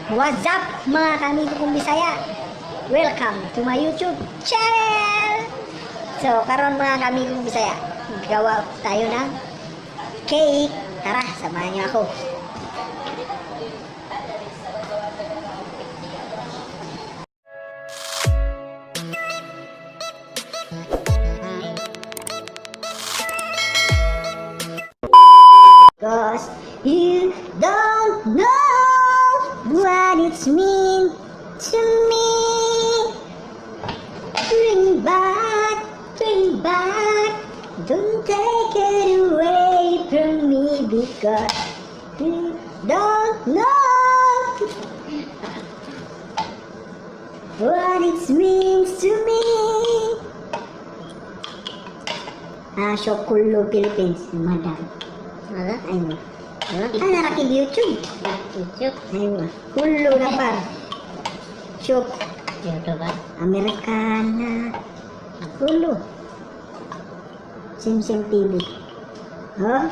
What's up mga kamigo kong Bisaya? Welcome to my YouTube channel! So, karon mga kamigo kong Bisaya, gawa tayo ng cake. Tara, samahan niyo ako. Cause you don't know what it's mean to me. Bring back, don't take it away from me because you don't know what it means to me. Shokulo Philippines, madam. Ada? Ayun. Narakib YouTube. YouTube. Ayun. Hulu na par. Shop. YouTube ba? Americana. Hulu. Sim TV. Oh.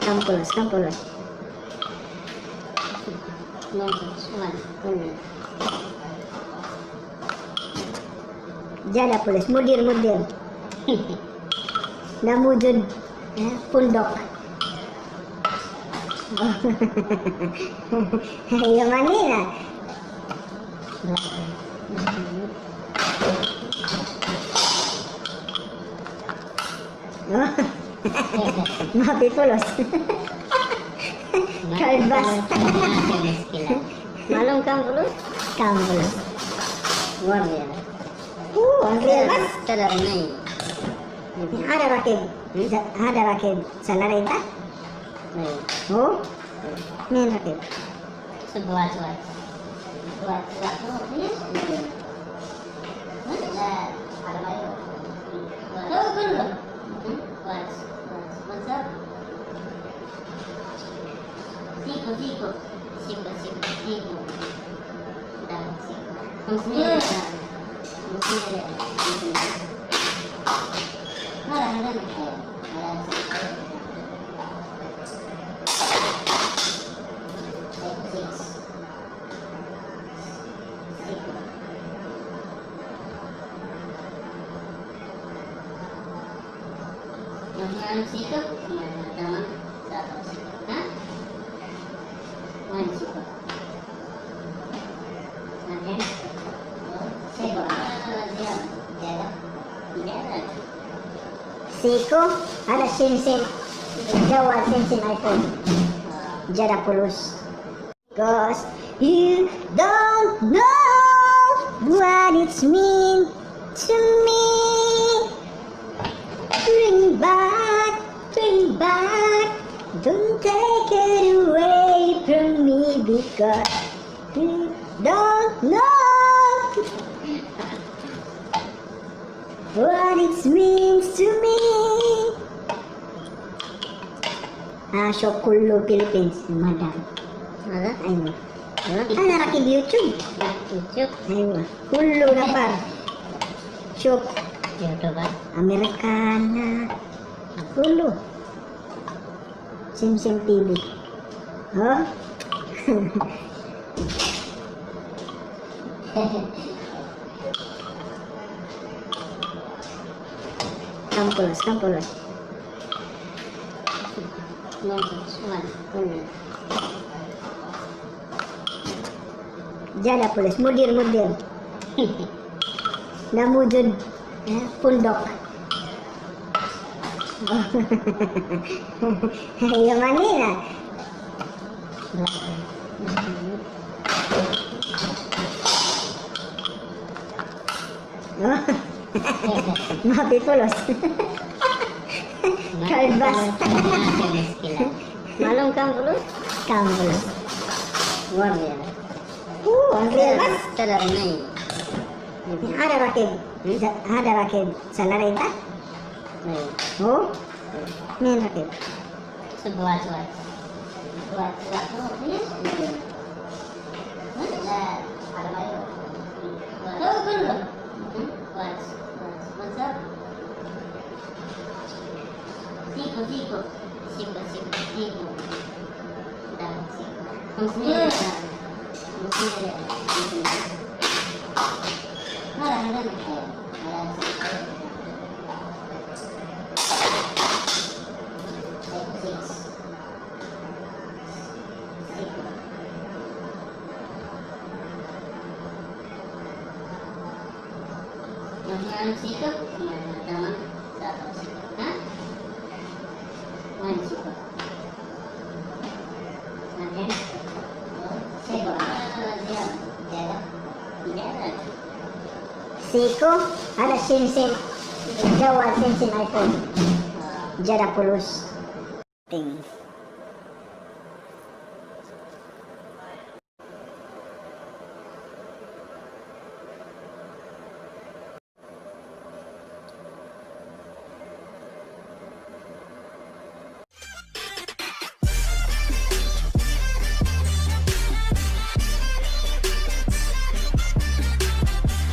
Kampulas. Jala pulis, mudir. Namujud, pundok. Yung manila. Mapipulos. Kalbas. Malum kampulos? Kampulos. Luar biasa. Ang kalbas. Cara ini. Ada rakib sa larenta? Oh? May rakib. Sebuah. Buat. Ada bayu. Oh, belum. Buat. Mantap. Siku. Dah, siku. Maksudnya Siko, ada sinsin. Jawa sinsin iPhone. Jada pulus. Cause you don't know what it's mean to me. Bring back, don't take it away from me because you don't know what it means to me. Shokulo Philippines, madam. ada? Ayun. Narakib YouTube. YouTube. Ayun. Hulu na par. Shop. YouTube ba? Americana. Hulu. Sim TV. Oh? Kampulas. Jala pulis, mudir. Namujud, pundok. Yung manila. Oh. Mapipulos. Kalbas. Malum kampulos? Kampulos. Luar biasa. Ang kalbas. Cara ini. Ada rakib sa larenta? Oh? May rakib. Sebuah. Buat. Ada bayu. Oh, belum. Buat. Mantap. Siko. Siko. Dapat siko. Kung sino na. Marami. Yang sikap, teman-teman, dapat sikap, ha? Yang sikap, nanti, saya dia, tidak. Siko, ada sinsin. Jawa sinsin iPhone. Jada pulus. Ting.